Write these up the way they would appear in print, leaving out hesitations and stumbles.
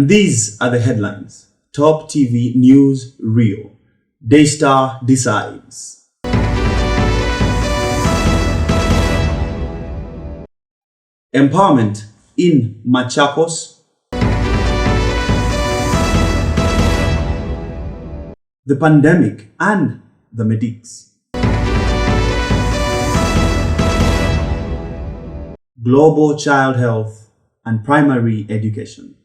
And these are the headlines. Top TV News Reel. Daystar decides. Empowerment in Machakos. The pandemic and the medics. Global child health and primary education.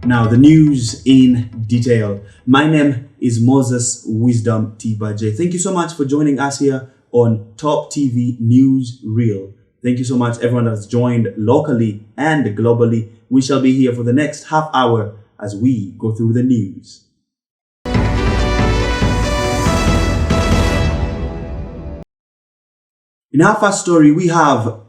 Now the news in detail. My name is Moses Wisdom Tibaje. Thank you so much for joining us here on Top TV News Reel. Thank you so much everyone that's joined locally and globally. We shall be here for the next half hour as we go through the news. In our first story, we have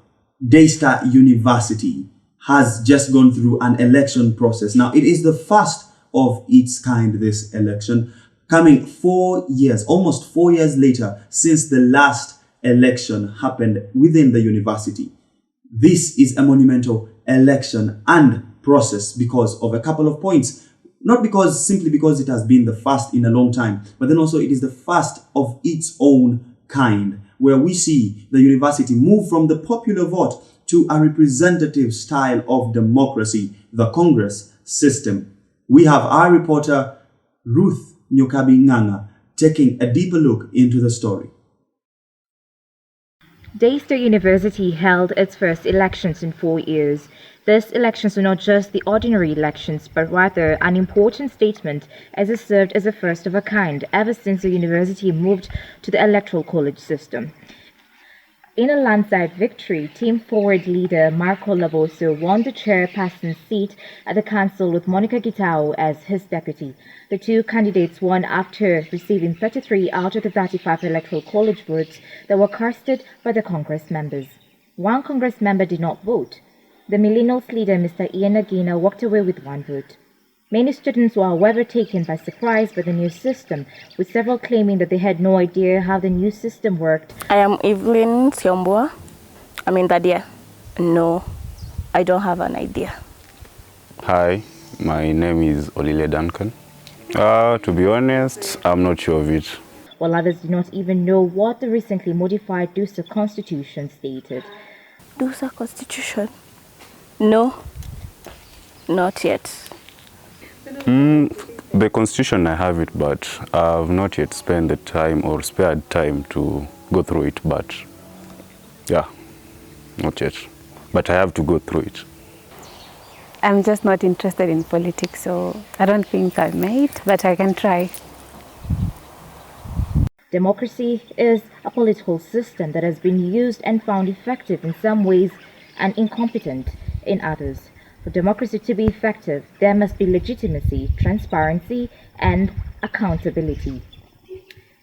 Daystar University has just gone through an election process. Now, it is the first of its kind, this election, coming 4 years, almost 4 years later since the last election happened within the university. This is a monumental election and process because of a couple of points. Not simply because it has been the first in a long time, but then also it is the first of its own kind, where we see the university move from the popular vote to a representative style of democracy, the Congress system. We have our reporter Ruth Nyokabi Nganga taking a deeper look into the story. Daystar University held its first elections in 4 years. These elections were not just the ordinary elections, but rather an important statement as it served as a first of a kind ever since the university moved to the electoral college system. In a landslide victory, Team Forward leader Marco Laboso won the chairperson's seat at the council with Monica Gitao as his deputy. The two candidates won after receiving 33 out of the 35 electoral college votes that were casted by the Congress members. One Congress member did not vote. The millennials leader, Mr. Ian Nagina, walked away with 1 vote. Many students were, however, taken by surprise by the new system, with several claiming that they had no idea how the new system worked. I am Evelyn Siombua. I'm in third year. No, I don't have an idea. Hi, my name is Olile Duncan. To be honest, I'm not sure of it. While others do not even know what the recently modified Daystar Constitution stated. Daystar Constitution? No, not yet. The Constitution, I have it, but I've not yet spent the time or spared time to go through it. But yeah, not yet. But I have to go through it. I'm just not interested in politics, so I don't think I might, but I can try. Democracy is a political system that has been used and found effective in some ways and incompetent in others. For democracy to be effective, there must be legitimacy, transparency, and accountability.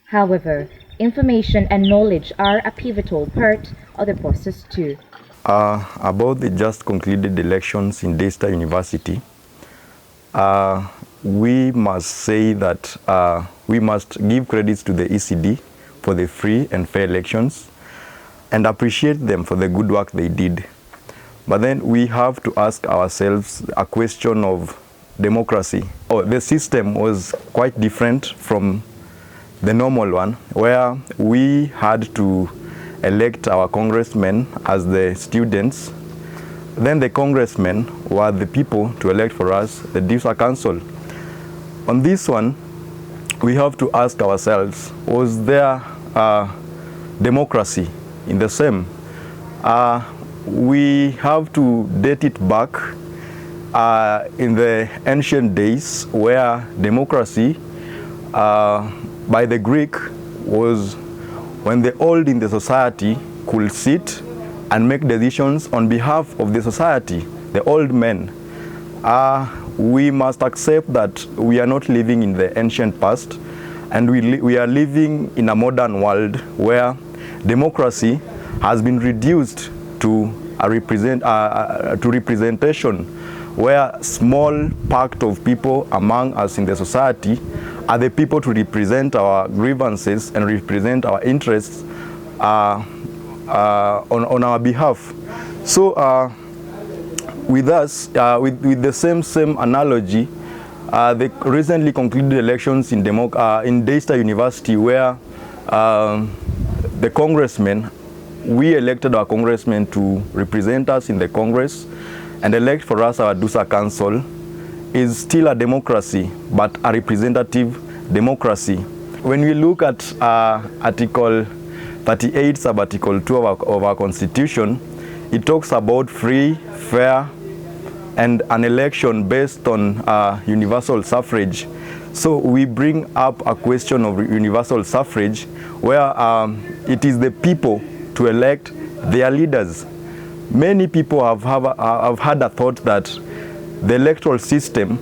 However, information and knowledge are a pivotal part of the process too. About the just concluded elections in Daystar University, we must say that we must give credits to the ECD for the free and fair elections and appreciate them for the good work they did. But then we have to ask ourselves a question of democracy. The system was quite different from the normal one, where we had to elect our congressmen as the students. Then the congressmen were the people to elect for us the Daystar Council. On this one, we have to ask ourselves, was there democracy in the same? We have to date it back in the ancient days where democracy by the Greek was when the old in the society could sit and make decisions on behalf of the society, the old men. We must accept that we are not living in the ancient past, and we are living in a modern world where democracy has been reduced to representation, where small part of people among us in the society are the people to represent our grievances and represent our interests on our behalf. So with us, with the same analogy, the recently concluded elections in Daystar University, where the congressmen, we elected our congressmen to represent us in the Congress and elect for us our DUSA Council, is still a democracy, but a representative democracy. When we look at Article 38, sub-Article 2 of our Constitution, it talks about free, fair, and an election based on universal suffrage. So we bring up a question of universal suffrage, where it is the people to elect their leaders. Many people have had a thought that the electoral system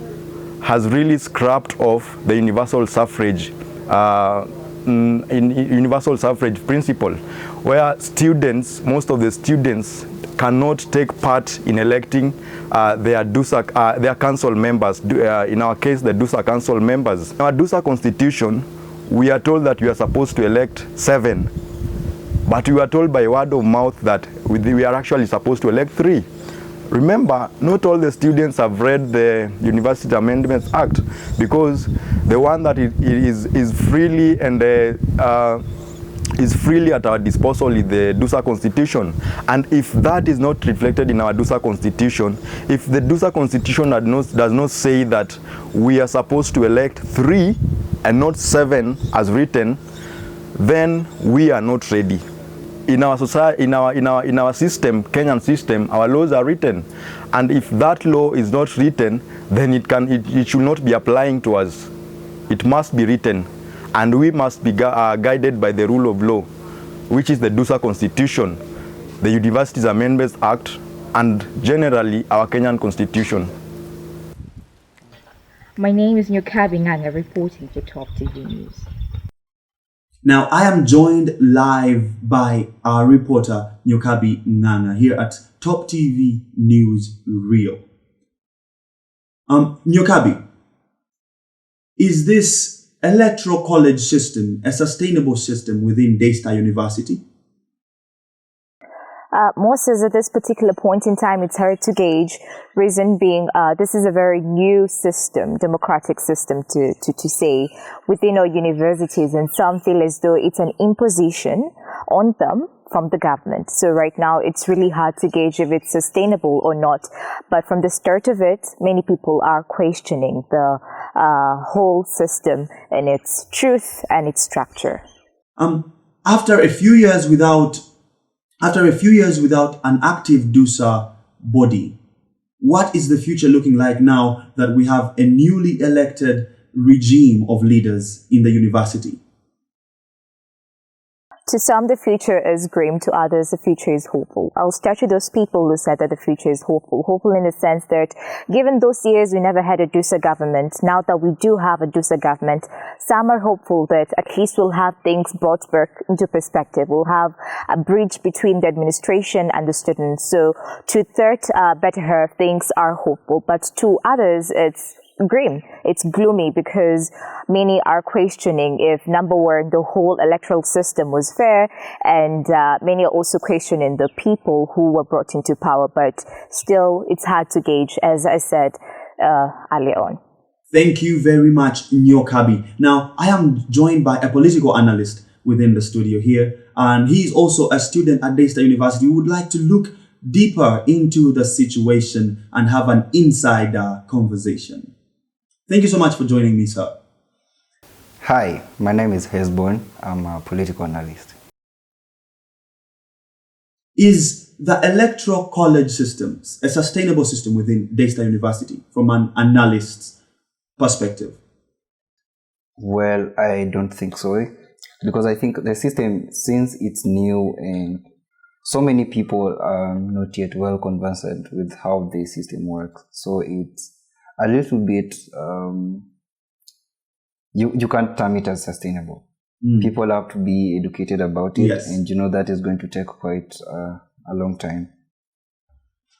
has really scrapped off the universal suffrage universal suffrage principle, where students, most of the students, cannot take part in electing their council members. In our case, the DUSA council members. In our DUSA constitution, we are told that we are supposed to elect 7, but we are told by word of mouth that we are actually supposed to elect 3. Remember, not all the students have read the University Amendments Act, because the one that is freely and is freely at our disposal is the DUSA Constitution. And if that is not reflected in our DUSA Constitution, if the DUSA Constitution does not say that we are supposed to elect 3 and not 7 as written, then we are not ready. In our society, in our system, Kenyan system, our laws are written, and if that law is not written, then it should not be applying to us. It must be written, and we must be guided by the rule of law, which is the DUSA Constitution, the Universities Amendments Act, and generally our Kenyan Constitution. My name is Nyokabi Nganga, reporting for Top TV News. Now, I am joined live by our reporter, Nyokabi Nganga, here at Top TV News Rio. Nyokabi, is this electoral college system a sustainable system within Daystar University? Moses, at this particular point in time, it's hard to gauge. Reason being, this is a very new system, democratic system to say within our universities, and some feel as though it's an imposition on them from the government. So right now, it's really hard to gauge if it's sustainable or not. But from the start of it, many people are questioning the whole system and its truth and its structure. After a few years without an active DUSA body, what is the future looking like now that we have a newly elected regime of leaders in the university? To some, the future is grim. To others, the future is hopeful. I'll start with those people who said that the future is hopeful. Hopeful in the sense that given those years we never had a DUSA government, now that we do have a DUSA government, some are hopeful that at least we'll have things brought back into perspective. We'll have a bridge between the administration and the students. So to third, better things are hopeful. But to others, it's grim, it's gloomy, because many are questioning if, number one, the whole electoral system was fair, and many are also questioning the people who were brought into power. But still, it's hard to gauge, as I said earlier on. Thank you very much, Nyokabi. Now, I am joined by a political analyst within the studio here, and he's also a student at Daystar University. We would like to look deeper into the situation and have an insider conversation. Thank you so much for joining me, sir. Hi, my name is Hezbon. I'm a political analyst. Is the electoral college system a sustainable system within Daystar University from an analyst's perspective? Well, I don't think so, because I think the system, since it's new and so many people are not yet well conversant with how the system works, so it's a little bit, you can't term it as sustainable. People have to be educated about it, yes. And that is going to take quite a long time.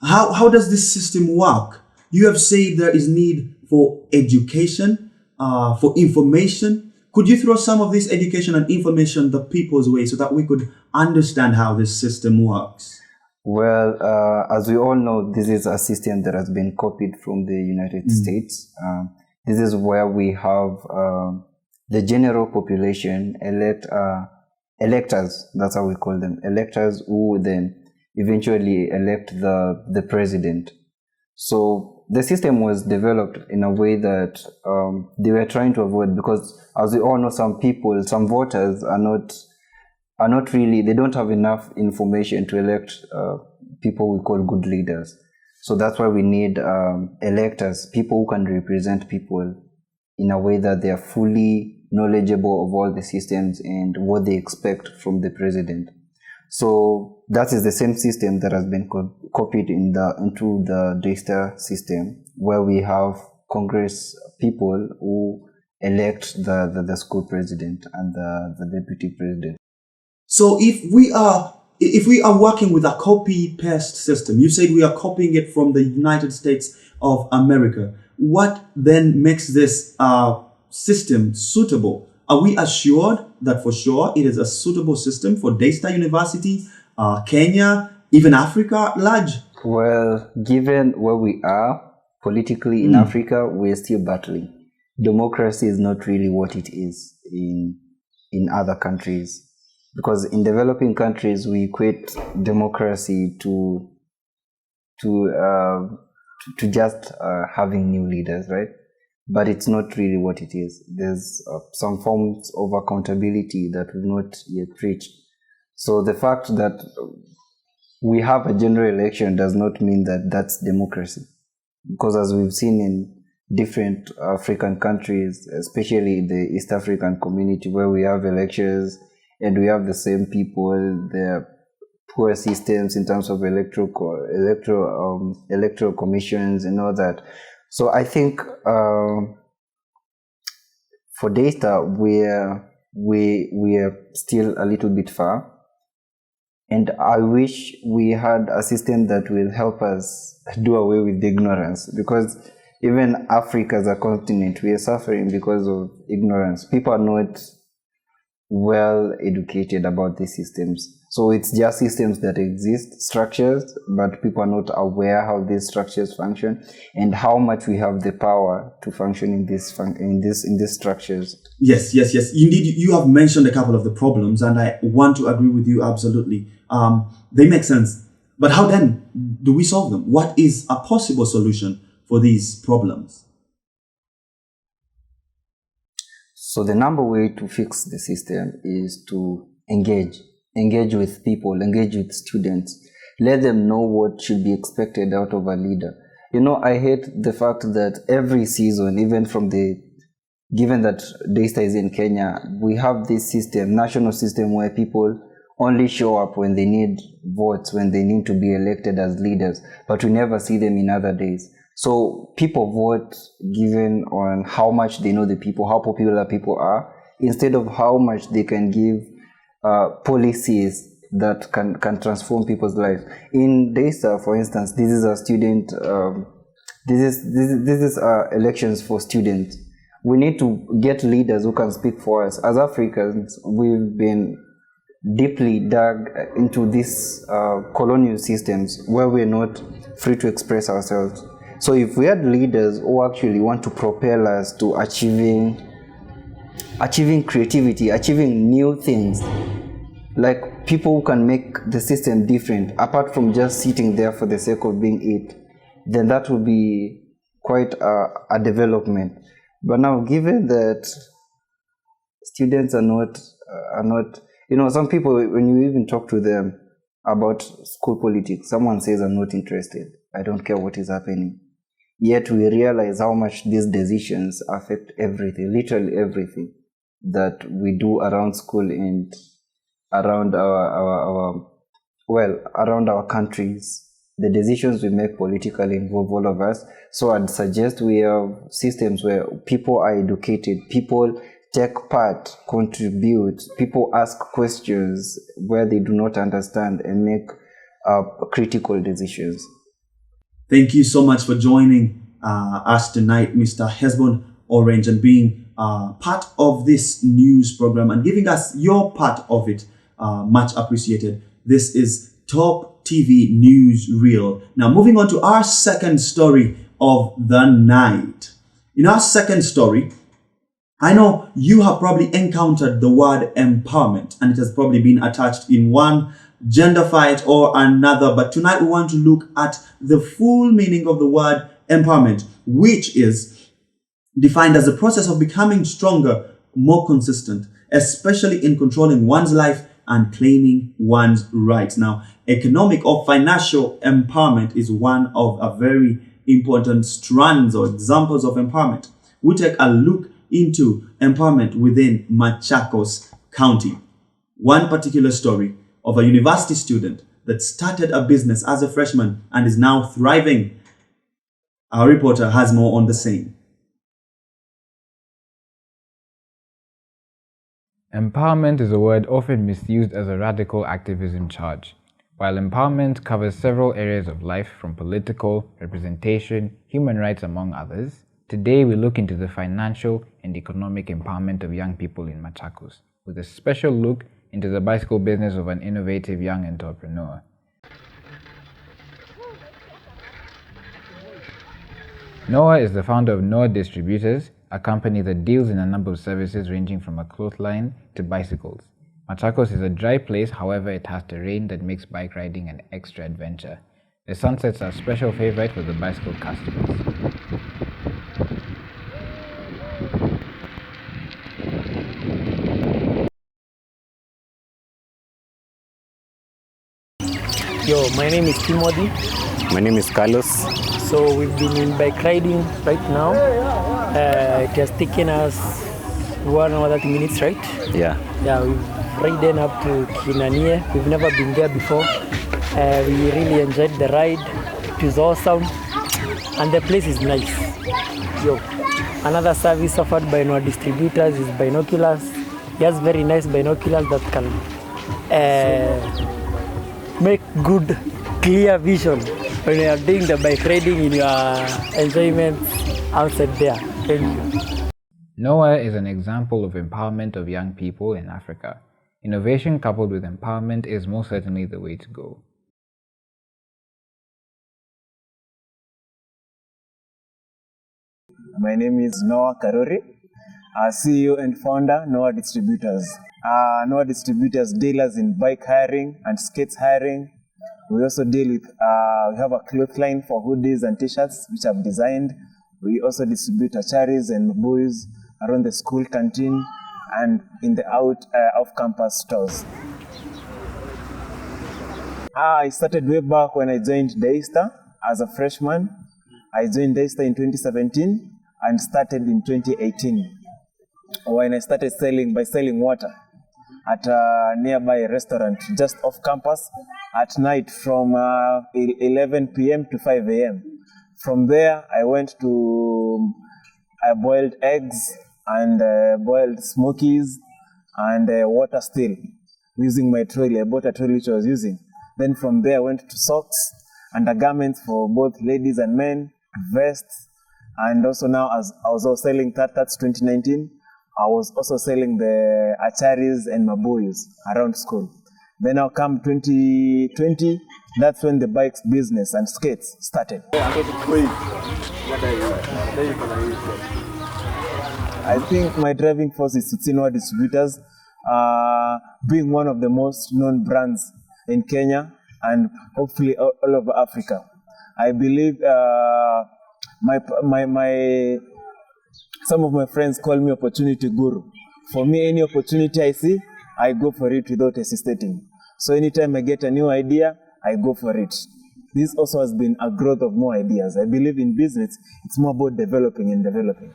How does this system work? You have said there is need for education, for information, Could you throw some of this education and information the people's way so that we could understand how this system works? Well, as we all know, this is a system that has been copied from the United States. This is where we have the general population electors, that's how we call them, electors who then eventually elect the president. So the system was developed in a way that they were trying to avoid, because as we all know, some voters are not really, they don't have enough information to elect people we call good leaders. So that's why we need electors, people who can represent people in a way that they are fully knowledgeable of all the systems and what they expect from the president. So that is the same system that has been copied into the Daystar system, where we have Congress people who elect the school president and the deputy president. So if we are working with a copy-paste system, you said we are copying it from the United States of America. What then makes this system suitable? Are we assured that for sure it is a suitable system for Daystar University, Kenya, even Africa at large? Well, given where we are politically in Africa, we're still battling. Democracy is not really what it is in other countries. Because in developing countries, we equate democracy to just having new leaders, right? But it's not really what it is. There's some forms of accountability that we've not yet reached. So the fact that we have a general election does not mean that that's democracy. Because as we've seen in different African countries, especially the East African community, where we have elections and we have the same people, there are poor systems in terms of electoral commissions and all that. So I think for Daystar, we are still a little bit far, and I wish we had a system that will help us do away with ignorance, because even Africa as a continent, we are suffering because of ignorance. People are not well educated about these systems. So it's just systems that exist, structures, but people are not aware how these structures function and how much we have the power to function in these structures. Yes. Indeed, you have mentioned a couple of the problems, and I want to agree with you absolutely. They make sense. But how then do we solve them? What is a possible solution for these problems? So the number way to fix the system is to engage with people, engage with students, let them know what should be expected out of a leader. You know, I hate the fact that every season, even given that Daystar is in Kenya, we have this system, national system, where people only show up when they need votes, when they need to be elected as leaders, but we never see them in other days. So people vote given on how much they know the people, how popular people are, instead of how much they can give policies that can transform people's lives. In Daystar, for instance, this is a student. This is elections for students. We need to get leaders who can speak for us. As Africans, we've been deeply dug into these colonial systems where we're not free to express ourselves. So if we had leaders who actually want to propel us to achieving creativity, achieving new things, like people who can make the system different, apart from just sitting there for the sake of being it, then that would be quite a development. But now, given that students are not, you know, some people, when you even talk to them about school politics, someone says, I'm not interested. I don't care what is happening. Yet we realize how much these decisions affect everything, literally everything that we do around school and around around our countries. The decisions we make politically involve all of us. So I'd suggest we have systems where people are educated, people take part, contribute, people ask questions where they do not understand and make critical decisions. Thank you so much for joining us tonight, Mr. Hesbon Orange, and being part of this news program and giving us your part of it. Much appreciated. This is Top TV News Reel. Now, moving on to our second story of the night. In our second story, I know you have probably encountered the word empowerment, and it has probably been attached in one gender fight or another. But tonight we want to look at the full meaning of the word empowerment, which is defined as the process of becoming stronger, more consistent, especially in controlling one's life and claiming one's rights. Now, economic or financial empowerment is one of a very important strands or examples of empowerment. We take a look into empowerment within Machakos County. One particular story of a university student that started a business as a freshman and is now thriving. Our reporter has more on the same. Empowerment is a word often misused as a radical activism charge. While empowerment covers several areas of life from political, representation, human rights, among others, today we look into the financial and economic empowerment of young people in Machakos, with a special look into the bicycle business of an innovative young entrepreneur. Noah is the founder of Noah Distributors, a company that deals in a number of services ranging from a clothesline to bicycles. Machakos is a dry place, however it has terrain that makes bike riding an extra adventure. The sunsets are a special favorite for the bicycle customers. Yo, my name is Timothy. My name is Carlos. So we've been in bike riding right now. It has taken us 1 hour 30 minutes, right? Yeah. Yeah, we've ridden up to Kinanie. We've never been there before. We really enjoyed the ride. It was awesome. And the place is nice. Yo, another service offered by Noah Distributors is binoculars. He has very nice binoculars that can make good, clear vision when you are doing the bike riding in your enjoyment outside there. Thank you. Noah is an example of empowerment of young people in Africa. Innovation coupled with empowerment is most certainly the way to go. My name is Noah Karori, CEO and founder, Noah Distributors. Noah Distributors dealers in bike hiring and skates hiring. We also deal with, we have a clothesline for hoodies and t-shirts which I've designed. We also distribute acharis and mabuis around the school canteen and in the off-campus stores. I started way back when I joined Daystar as a freshman. I joined Daystar in 2017 and started in 2018 when I started selling water at a nearby restaurant just off campus at night from 11 p.m. to 5 a.m. From there, I went to boiled eggs and boiled smokies and water still using my trolley. I bought a trolley which I was using. Then from there, I went to socks, undergarments for both ladies and men, vests, and also now as I was also selling that's 2019. I was also selling the acharis and mabuis around school. Then now come 2020, that's when the bikes business and skates started. I think my driving force is to see Noah Distributors being one of the most known brands in Kenya and hopefully all over Africa. I believe some of my friends call me opportunity guru. For me, any opportunity I see, I go for it without hesitating. So anytime I get a new idea, I go for it. This also has been a growth of more ideas. I believe in business, it's more about developing and developing.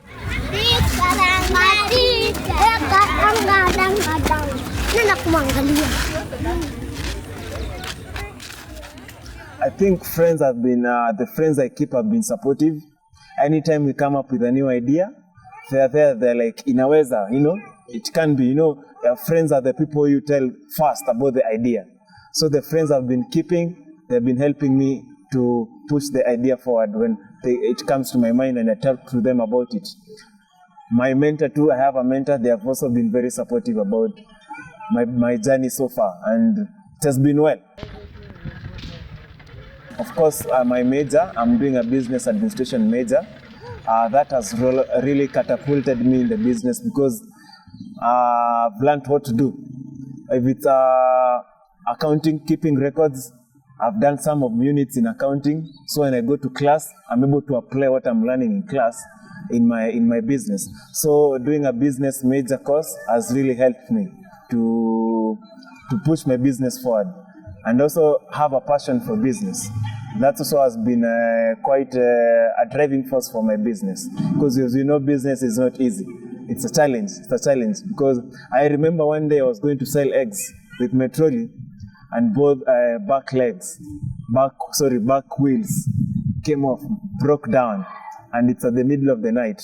I think friends have been, the friends I keep have been supportive. Anytime we come up with a new idea, they're like, inaweza, you know, it can be, you know, friends are the people you tell first about the idea. So the friends I've been keeping, they've been helping me to push the idea forward when it comes to my mind and I talk to them about it. My mentor too, I have a mentor. They have also been very supportive about my journey so far, and it has been well. Of course, my major, I'm doing a business administration major. That has really catapulted me in the business because I've learned what to do. If it's accounting, keeping records, I've done some of units in accounting. So when I go to class, I'm able to apply what I'm learning in class in my business. So doing a business major course has really helped me to push my business forward, and also have a passion for business. That also has been quite a driving force for my business, because as you know, business is not easy. It's a challenge. Because I remember one day I was going to sell eggs with my trolley, and both back wheels came off, broke down, and it's at the middle of the night.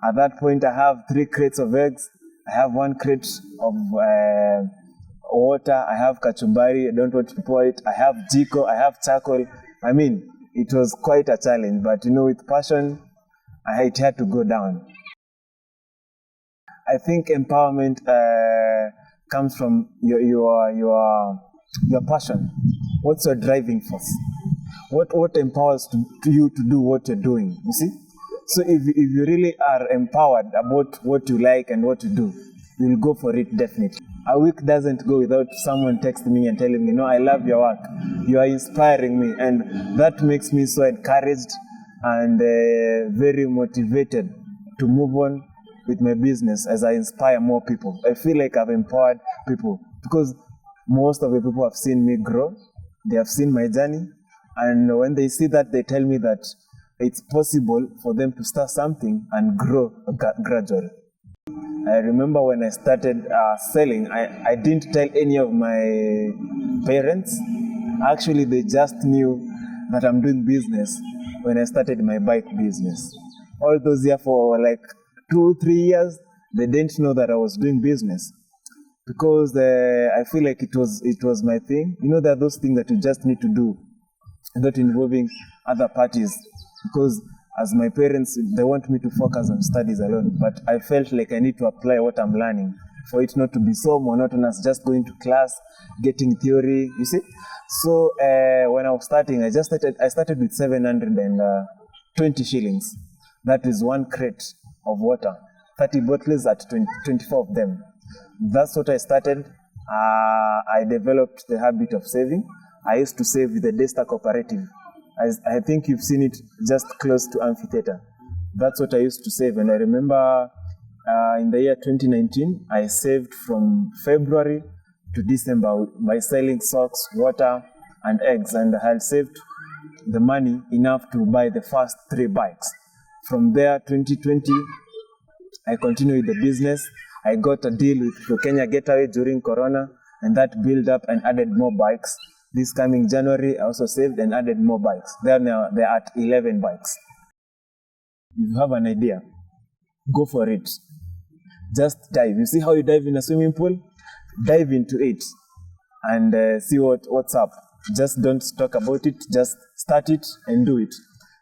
At that point, I have 3 crates of eggs. I have 1 crate of water. I have kachumbari. I don't want to pour it. I have jiko. I have charcoal. I mean, it was quite a challenge, but with passion, it had to go down. I think empowerment comes from your passion. What's your driving force? What empowers you to do what you're doing? You see? So if you really are empowered about what you like and what you do, you'll go for it definitely. A week doesn't go without someone texting me and telling me, I love your work. You are inspiring me. And that makes me so encouraged and very motivated to move on with my business as I inspire more people. I feel like I've empowered people because most of the people have seen me grow. They have seen my journey. And when they see that, they tell me that it's possible for them to start something and grow gradually. I remember when I started selling, I didn't tell any of my parents. Actually, they just knew that I'm doing business when I started my bike business. All those years for like 2-3 years, they didn't know that I was doing business because I feel like it was my thing. There are those things that you just need to do without involving other parties, because as my parents, they want me to focus on studies alone, but I felt like I need to apply what I'm learning for it not to be so monotonous, just going to class, getting theory, you see. So when I was starting, I started with 720 shillings. That is 1 crate of water, 30 bottles at 24 of them. That's what I started. I developed the habit of saving. I used to save with the Daystar Cooperative. I think you've seen it just close to Amphitheater. That's what I used to save. And I remember in the year 2019, I saved from February to December by selling socks, water, and eggs. And I had saved the money enough to buy the first 3 bikes. From there, 2020, I continued with the business. I got a deal with Kenya Getaway during Corona, and that built up and added more bikes. This coming January, I also saved and added more bikes. They're at 11 bikes. If you have an idea, go for it. Just dive. You see how you dive in a swimming pool? Dive into it and see what's up. Just don't talk about it. Just start it and do it.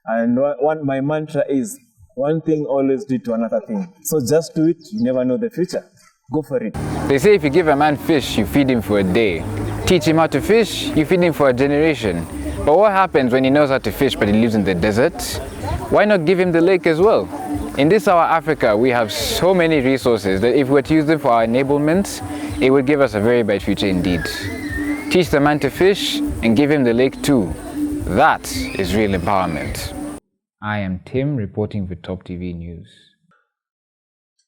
And my mantra is, one thing always leads to another thing. So just do it. You never know the future. Go for it. They say if you give a man fish, you feed him for a day. Teach him how to fish, you feed him for a generation. But what happens when he knows how to fish but he lives in the desert? Why not give him the lake as well? In this our Africa, we have so many resources that if we were to use them for our enablement, it would give us a very bright future indeed. Teach the man to fish and give him the lake too. That is real empowerment. I am Tim, reporting for Top TV News.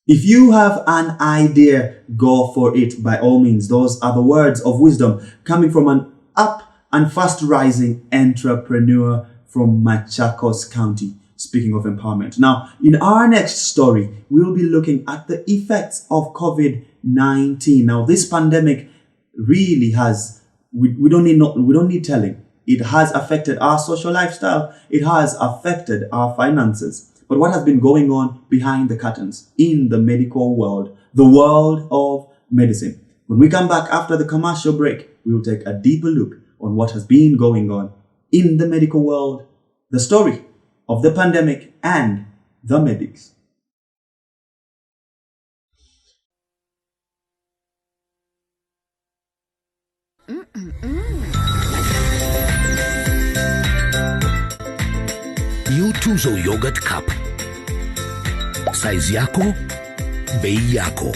If you have an idea, go for it by all means. Those are the words of wisdom coming from an up and fast rising entrepreneur from Machakos County. Speaking of empowerment. Now, in our next story, we'll be looking at the effects of COVID-19. Now, this pandemic really has, we don't need telling. It has affected our social lifestyle. It has affected our finances. But what has been going on behind the curtains in the medical world, the world of medicine? When we come back after the commercial break, we will take a deeper look on what has been going on in the medical world, the story of the pandemic and the medics. New Tuzo Yogurt Cup. Size yako, bei yako.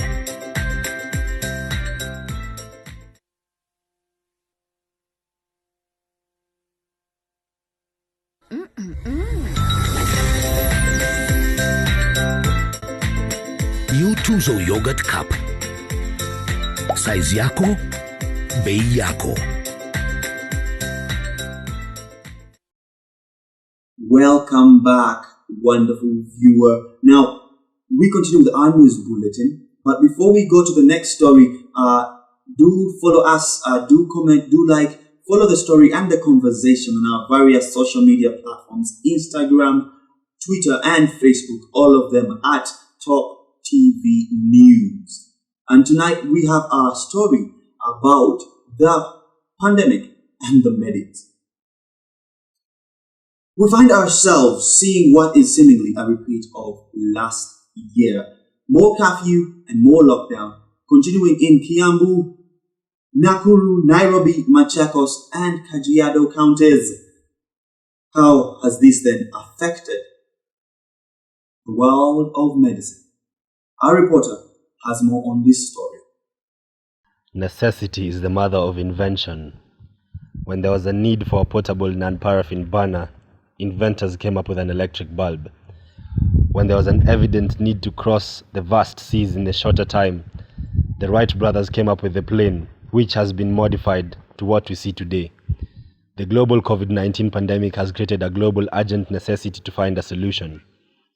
New Tuzo Yogurt Cup. Size yako, bei yako. Welcome back, wonderful viewer. Now, we continue with our news bulletin. But before we go to the next story, do follow us, do comment, do like, follow the story and the conversation on our various social media platforms, Instagram, Twitter, and Facebook, all of them at Top TV News. And tonight we have our story about the pandemic and the medics. We find ourselves seeing what is seemingly a repeat of last year. More curfew and more lockdown, continuing in Kiambu, Nakuru, Nairobi, Machakos, and Kajiado counties. How has this then affected the world of medicine? Our reporter has more on this story. Necessity is the mother of invention. When there was a need for a portable non-paraffin burner, inventors came up with an electric bulb. When there was an evident need to cross the vast seas in a shorter time, the Wright brothers came up with a plane, which has been modified to what we see today. The global COVID-19 pandemic has created a global urgent necessity to find a solution.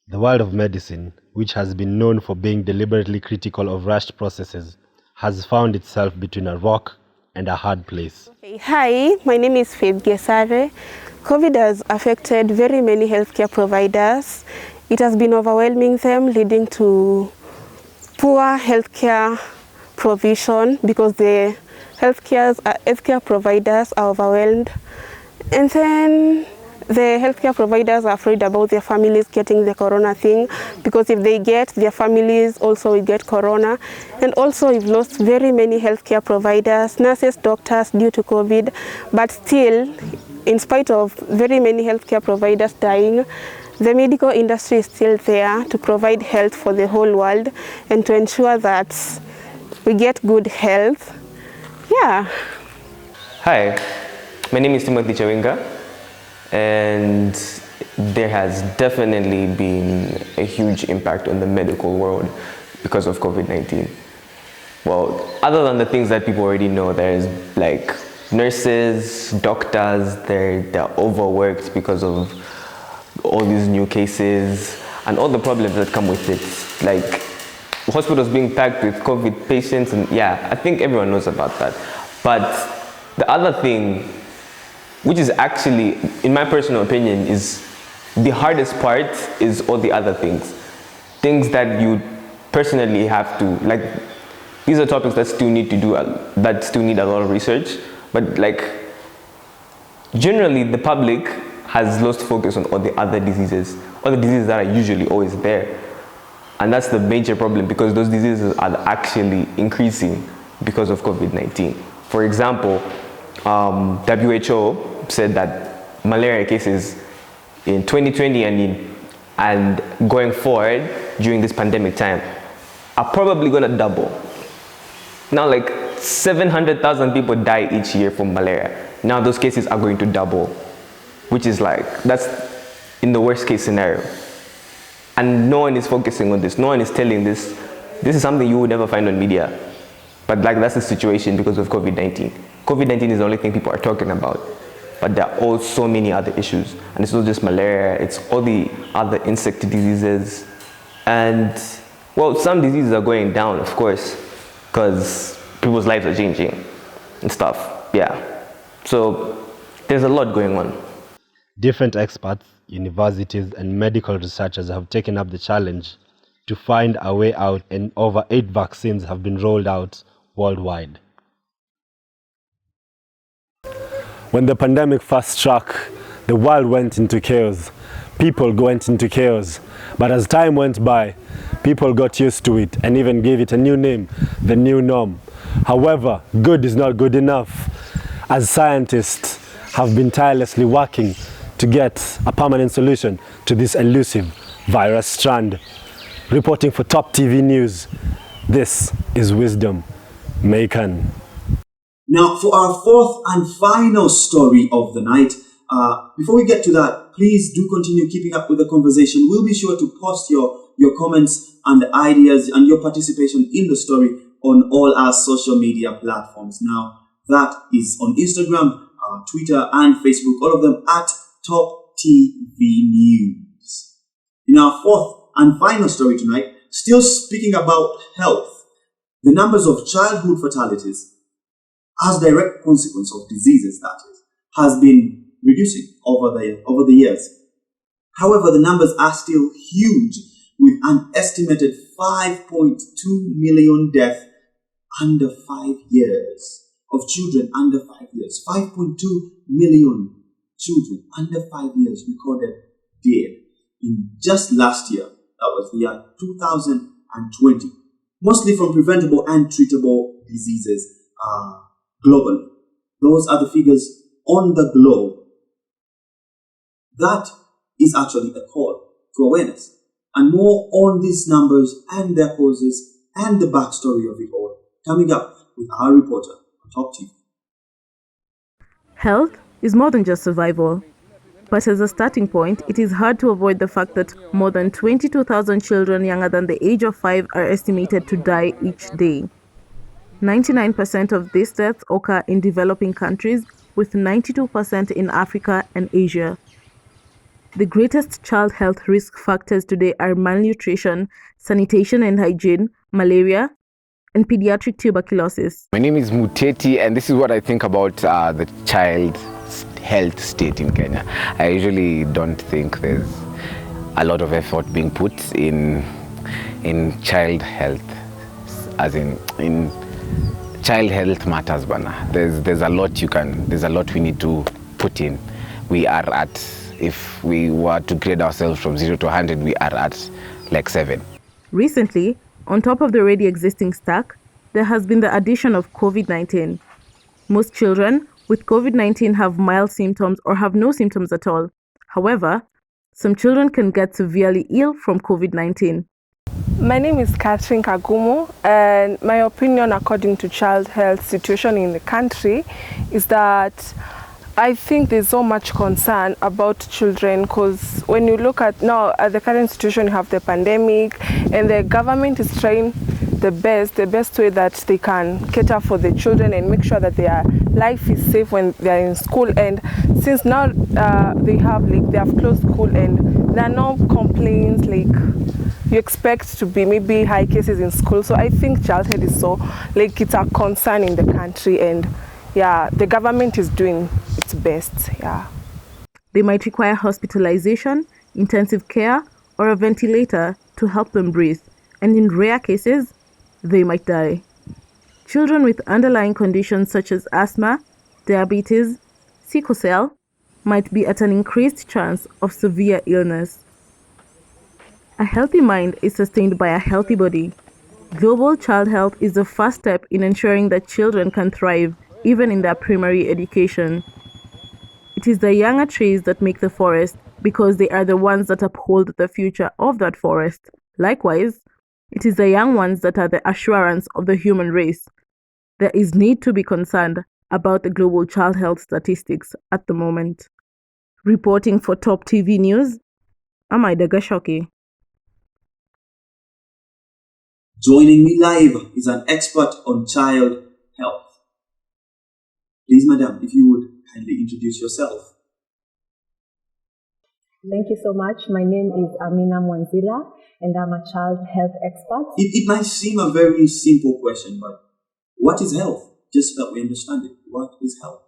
The world of medicine, which has been known for being deliberately critical of rushed processes, has found itself between a rock and a hard place. Okay. Hi, my name is Faith Gesare. COVID has affected very many healthcare providers. It has been overwhelming them, leading to poor healthcare provision because the healthcare providers are overwhelmed. And then the healthcare providers are afraid about their families getting the corona thing, because if they get, their families also will get corona. And also we've lost very many healthcare providers, nurses, doctors due to COVID, but still, in spite of very many healthcare providers dying, the medical industry is still there to provide health for the whole world and to ensure that we get good health. Yeah. Hi, my name is Timothy Chawinga, and there has definitely been a huge impact on the medical world because of COVID-19. Well, other than the things that people already know, there's like nurses, doctors, they're overworked because of all these new cases and all the problems that come with it. Like hospitals being packed with COVID patients, and yeah, I think everyone knows about that. But the other thing, which is actually, in my personal opinion, is the hardest part, is all the other things. Things that you personally have to, like, these are topics that still need a lot of research, but like, generally the public has lost focus on all the other diseases that are usually always there. And that's the major problem, because those diseases are actually increasing because of COVID-19. For example, WHO said that malaria cases in 2020 and going forward during this pandemic time are probably going to double. Now, like 700,000 people die each year from malaria. Now those cases are going to double, which is like, that's in the worst case scenario. And no one is focusing on this. No one is telling this. This is something you would never find on media. But like, that's the situation because of COVID-19. COVID-19 is the only thing people are talking about. But there are also so many other issues. And it's not just malaria, it's all the other insect diseases. And well, some diseases are going down, of course, because people's lives are changing and stuff, yeah. So there's a lot going on. Different experts, universities, and medical researchers have taken up the challenge to find a way out, and over 8 vaccines have been rolled out worldwide. When the pandemic first struck, the world went into chaos. People went into chaos. But as time went by, people got used to it and even gave it a new name, the new norm. However, good is not good enough. as scientists have been tirelessly working to get a permanent solution to this elusive virus strand. Reporting for Top TV News, this is Wisdom Macon. Now, for our fourth and final story of the night, before we get to that, please do continue keeping up with the conversation. We'll be sure to post your comments and ideas and your participation in the story on all our social media platforms. Now, that is on Instagram, Twitter, and Facebook, all of them at Top TV News. In our fourth and final story tonight, still speaking about health, the numbers of childhood fatalities as direct consequence of diseases, that is, has been reducing over the years. However, the numbers are still huge, with an estimated 5.2 million deaths under 5 years of children under 5 years. 5.2 million children under 5 years recorded dead in just last year. That was the year 2020, mostly from preventable and treatable diseases globally. Those are the figures on the globe. That is actually a call to awareness. And more on these numbers and their causes and the backstory of it all, coming up with our reporter on Top TV. Health is more than just survival. But as a starting point, it is hard to avoid the fact that more than 22,000 children younger than the age of 5 are estimated to die each day. 99% of these deaths occur in developing countries, with 92% in Africa and Asia. The greatest child health risk factors today are malnutrition, sanitation and hygiene, malaria, and pediatric tuberculosis. My name is Muteti, and this is what I think about the child health state in Kenya. I usually don't think there's a lot of effort being put in child health, as in child health matters, bana. There's a lot we need to put in. We are at, if we were to grade ourselves from 0 to 100, we are at like 7. Recently, on top of the already existing stack, there has been the addition of COVID-19. Most children with COVID-19 have mild symptoms or have no symptoms at all. However, some children can get severely ill from COVID-19. My name is Catherine Kagumo, and my opinion according to child health situation in the country is that I think there's so much concern about children, because when you look at now at the current situation, you have the pandemic, and the government is trying the best way that they can cater for the children and make sure that their life is safe when they are in school. And since now they have closed school and there are no complaints like you expect to be maybe high cases in school. So I think child health is so it's a concern in the country, and yeah, the government is doing its best. Yeah. They might require hospitalization, intensive care, or a ventilator to help them breathe, and in rare cases, they might die. Children with underlying conditions such as asthma, diabetes, sickle cell might be at an increased chance of severe illness. A healthy mind is sustained by a healthy body. Global child health is the first step in ensuring that children can thrive even in their primary education. It is the younger trees that make the forest because they are the ones that uphold the future of that forest. Likewise, it is the young ones that are the assurance of the human race. There is need to be concerned about the global child health statistics at the moment. Reporting for Top TV News, I'm Ida Gashoki. Joining me live is an expert on child health. Please, madam, if you would kindly introduce yourself. Thank you so much. My name is Amina Mwanzila, and I'm a child health expert. It might seem a very simple question, but what is health? Just so that we understand it. What is health?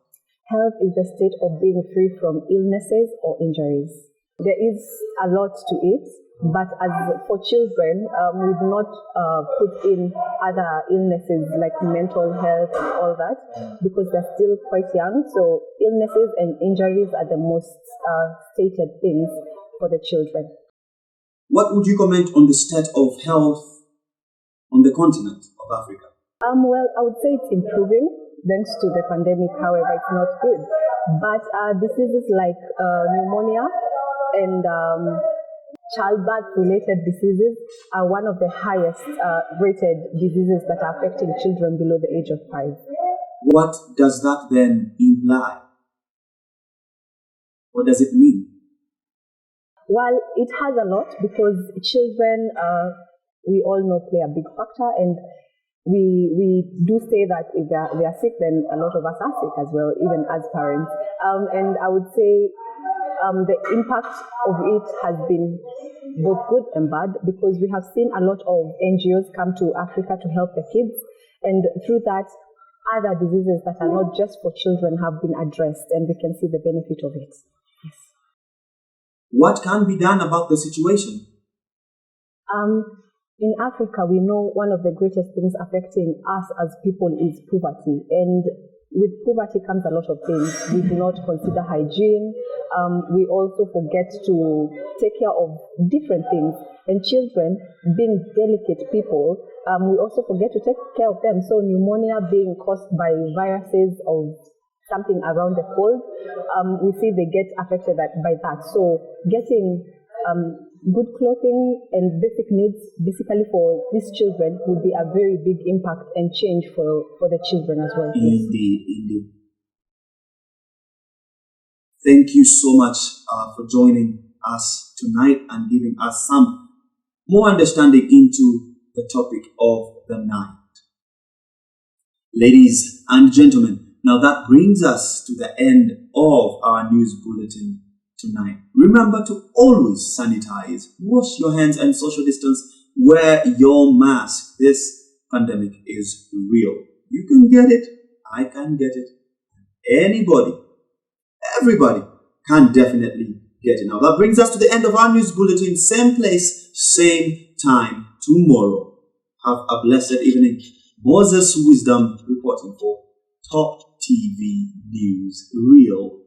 Health is the state of being free from illnesses or injuries. There is a lot to it, but as for children, we do not put in other illnesses like mental health and all that, because they're still quite young. So illnesses and injuries are the most stated things for the children. What would you comment on the state of health on the continent of Africa? Well, I would say it's improving. thanks to the pandemic, however, it's not good. But diseases like pneumonia and childbirth-related diseases are one of the highest rated diseases that are affecting children below the age of 5. What does that then imply? What does it mean? Well, it has a lot because children, we all know, play a big factor, and we do say that if they are sick, then a lot of us are sick as well, even as parents. And I would say the impact of it has been both good and bad, because we have seen a lot of NGOs come to Africa to help the kids, and through that, other diseases that are not just for children have been addressed, and we can see the benefit of it. Yes. What can be done about the situation? In Africa, we know one of the greatest things affecting us as people is poverty. And with poverty comes a lot of things. We do not consider hygiene. We also forget to take care of different things. And children, being delicate people, we also forget to take care of them. So pneumonia being caused by viruses of something around the cold, we see they get affected by that. So getting good clothing and basic needs, basically for these children, would be a very big impact and change for the children as well. Indeed. Thank you so much for joining us tonight and giving us some more understanding into the topic of the night. Ladies and gentlemen, now that brings us to the end of our news bulletin tonight. Remember to always sanitize, wash your hands and social distance, wear your mask. This pandemic is real. You can get it, I can get it. Anybody, everybody can definitely get it. Now that brings us to the end of our news bulletin. Same place, same time tomorrow. Have a blessed evening. Moses Wisdom reporting for Top TV News. Real